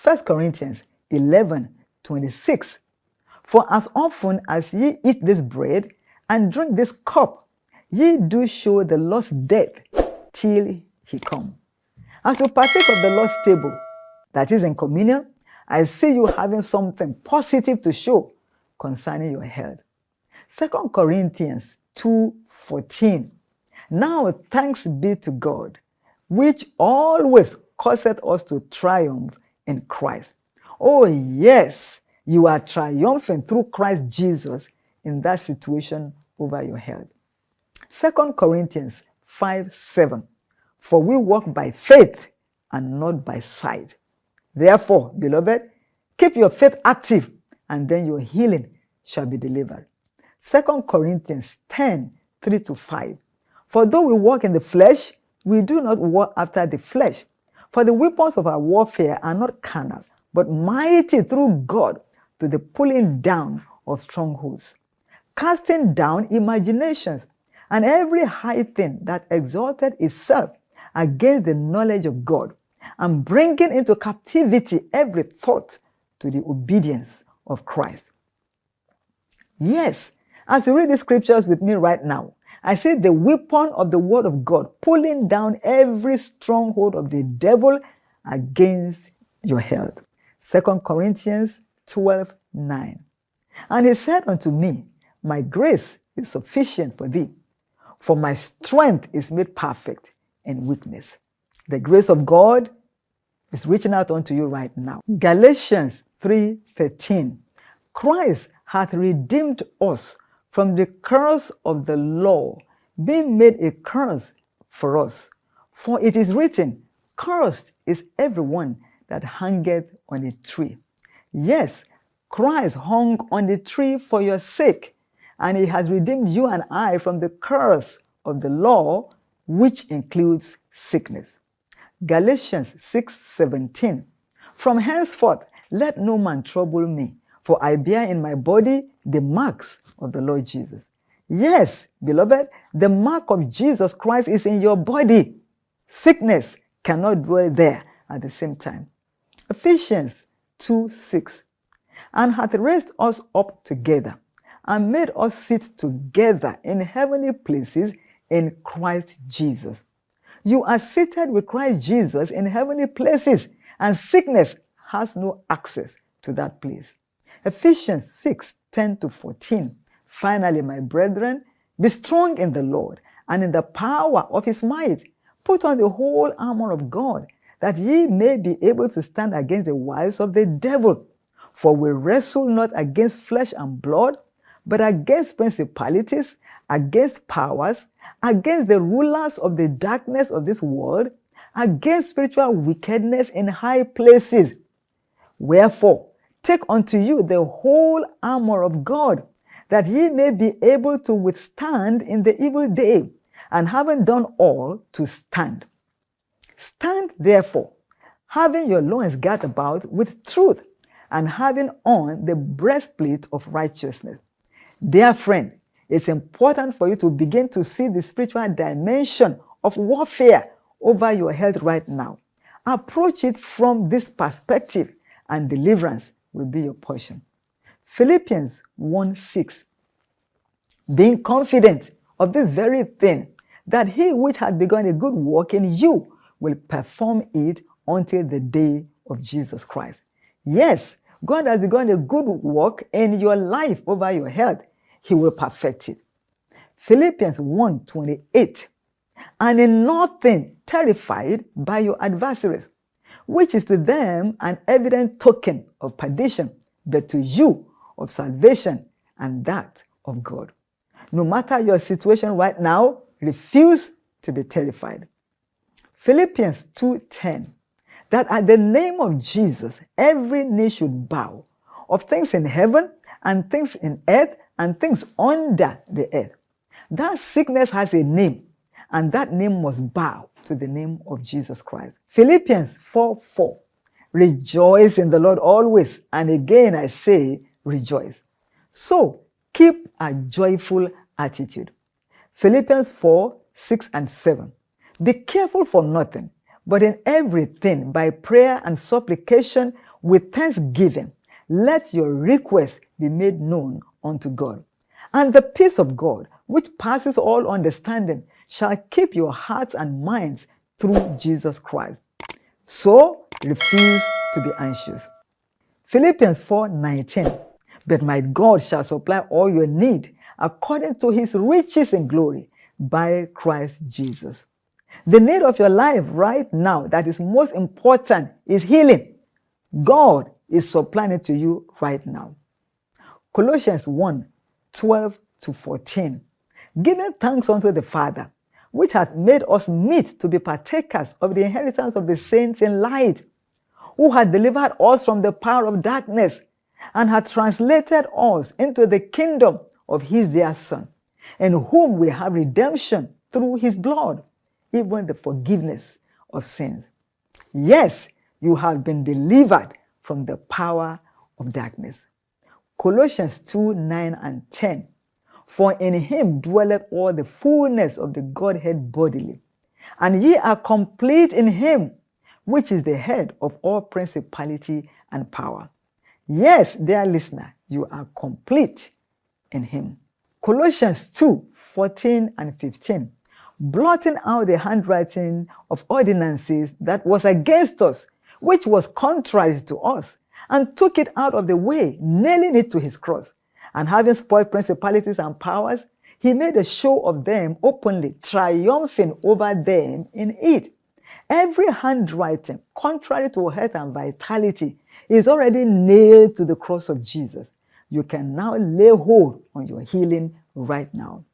1 Corinthians 11:26. For as often as ye eat this bread and drink this cup, ye do show the Lord's death till he come. As you partake of the Lord's table, that is in communion, I see you having something positive to show concerning your health. 2 Corinthians 2:14. Now thanks be to God, which always causeth us to triumph in Christ. Oh yes, you are triumphing through Christ Jesus in that situation over your health. 2 Corinthians 5:7. For we walk by faith and not by sight. Therefore, beloved, keep your faith active, and then your healing shall be delivered. 2 Corinthians 10:3-5. For though we walk in the flesh, we do not war after the flesh. For the weapons of our warfare are not carnal, but mighty through God to the pulling down of strongholds, casting down imaginations and every high thing that exalted itself against the knowledge of God, and bringing into captivity every thought to the obedience of Christ. Yes, as you read the scriptures with me right now, I see the weapon of the word of God pulling down every stronghold of the devil against your health. 2 Corinthians 12:9. And he said unto me, my grace is sufficient for thee, for my strength is made perfect in weakness. The grace of God is reaching out unto you right now. Galatians 3:13. Christ hath redeemed us from the curse of the law, being made a curse for us. For it is written, cursed is everyone that hangeth on a tree. Yes, Christ hung on the tree for your sake, and he has redeemed you and I from the curse of the law, which includes sickness. Galatians 6:17. From henceforth let no man trouble me, for I bear in my body the marks of the Lord Jesus. Yes, beloved, the mark of Jesus Christ is in your body. Sickness cannot dwell there at the same time. Ephesians 2:6. And hath raised us up together, and made us sit together in heavenly places in Christ Jesus. You are seated with Christ Jesus in heavenly places, and sickness has no access to that place. Ephesians 6:10-14. Finally, my brethren, be strong in the Lord and in the power of his might. Put on the whole armor of God, that ye may be able to stand against the wiles of the devil. For we wrestle not against flesh and blood, but against principalities, against powers, against the rulers of the darkness of this world, against spiritual wickedness in high places. Wherefore, take unto you the whole armor of God, that ye may be able to withstand in the evil day, and having done all, to stand. Stand therefore, having your loins girt about with truth, and having on the breastplate of righteousness. Dear friend, it's important for you to begin to see the spiritual dimension of warfare over your health right now. Approach it from this perspective, and deliverance will be your portion. Philippians 1:6. Being confident of this very thing, that he which had begun a good work in you will perform it until the day of Jesus Christ. Yes, God has begun a good work in your life over your health. He will perfect it. Philippians 1:28. And in nothing terrified by your adversaries, which is to them an evident token of perdition, but to you of salvation, and that of God. No matter your situation right now, refuse to be terrified. Philippians 2:10. That at the name of Jesus, every knee should bow, of things in heaven and things in earth and things under the earth. That sickness has a name, and that name must bow to the name of Jesus Christ. Philippians 4:4. Rejoice in the Lord always, and again I say, rejoice. So, keep a joyful attitude. Philippians 4:6-7. Be careful for nothing, But in everything, by prayer and supplication with thanksgiving, let your requests be made known unto God. And the peace of God, which passes all understanding, shall keep your hearts and minds through Jesus Christ. So refuse to be anxious. Philippians 4:19. But my God shall supply all your need according to his riches in glory by Christ Jesus. The need of your life right now that is most important is healing. God is supplying it to you right now. Colossians 1:12-14. Giving thanks unto the Father, which hath made us meet to be partakers of the inheritance of the saints in light, who had delivered us from the power of darkness, and had translated us into the kingdom of his dear Son, in whom we have redemption through his blood, even the forgiveness of sins. Yes, you have been delivered from the power of darkness. Colossians 2:9-10. For in him dwelleth all the fullness of the Godhead bodily, and ye are complete in him, which is the head of all principality and power. Yes, dear listener, you are complete in him. Colossians 2:14-15. Blotting out the handwriting of ordinances that was against us, which was contrary to us, and took it out of the way, nailing it to his cross. And having spoiled principalities and powers, he made a show of them openly, triumphing over them in it. Every handwriting, contrary to health and vitality, is already nailed to the cross of Jesus. You can now lay hold on your healing right now.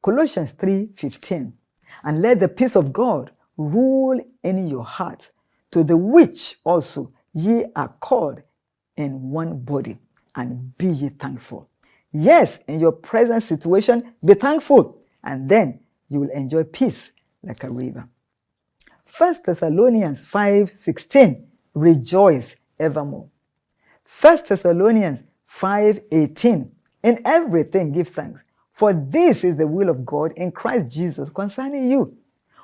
Colossians 3:15. And let the peace of God rule in your heart, to the which also ye are called in one body, and be ye thankful. Yes, in your present situation, be thankful, and then you will enjoy peace like a river. 1 Thessalonians 5:16. Rejoice evermore. 1 Thessalonians 5:18. In everything give thanks, for this is the will of God in Christ Jesus concerning you.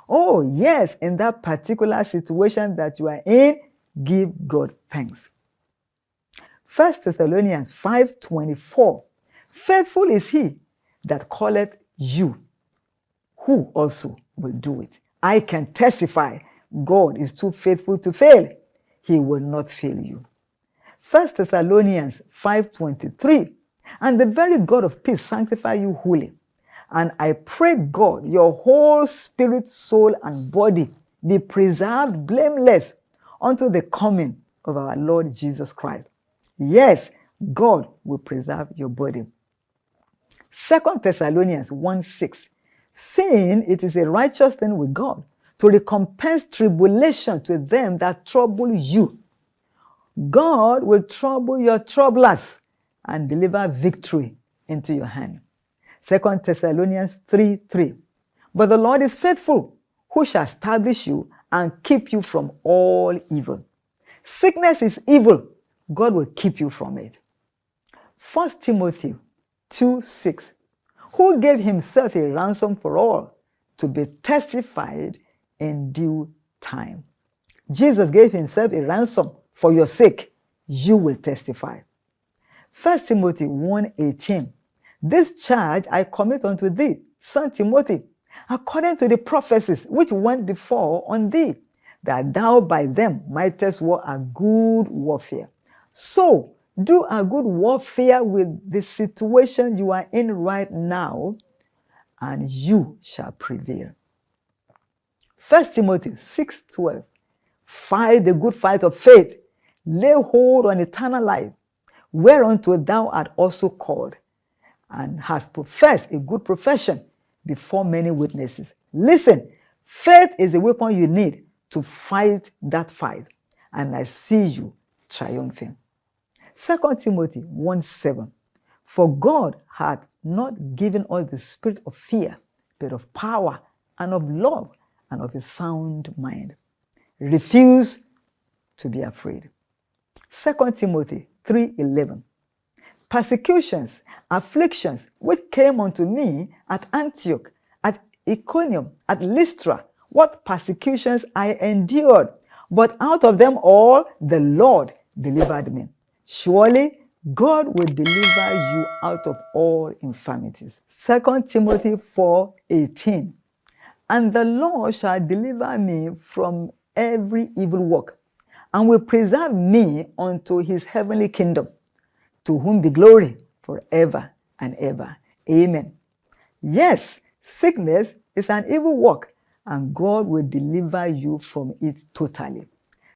Oh, yes, in that particular situation that you are in, give God thanks. 1 Thessalonians 5:24. Faithful is he that calleth you, who also will do it. I can testify God is too faithful to fail. He will not fail you. 1 Thessalonians 5:23. And the very God of peace sanctify you wholly. And I pray God, your whole spirit, soul, and body be preserved blameless unto the coming of our Lord Jesus Christ. Yes, God will preserve your body. 2 Thessalonians 1:6. Saying it is a righteous thing with God to recompense tribulation to them that trouble you. God will trouble your troublers and deliver victory into your hand. 2 Thessalonians 3:3. But the Lord is faithful, who shall establish you and keep you from all evil. Sickness is evil. God will keep you from it. 1 Timothy 2:6. Who gave himself a ransom for all, to be testified in due time. Jesus gave himself a ransom for your sake. You will testify. 1 Timothy 1:18. This charge I commit unto thee, son Timothy, according to the prophecies which went before on thee, that thou by them mightest war a good warfare. So, do a good warfare with the situation you are in right now, and you shall prevail. 1 Timothy 6:12. Fight the good fight of faith. Lay hold on eternal life, whereunto thou art also called, and hast professed a good profession before many witnesses. Listen, faith is the weapon you need to fight that fight, and I see you triumphing. 2 Timothy 1:7. For God hath not given us the spirit of fear, but of power and of love and of a sound mind. Refuse to be afraid. 2 Timothy 3:11. Persecutions, afflictions, which came unto me at Antioch, at Iconium, at Lystra, what persecutions I endured, but out of them all the Lord delivered me. Surely God will deliver you out of all infirmities. 2 Timothy 4:18. And the Lord shall deliver me from every evil work, and will preserve me unto his heavenly kingdom, to whom be glory forever and ever. Amen. Yes, sickness is an evil work, and God will deliver you from it totally.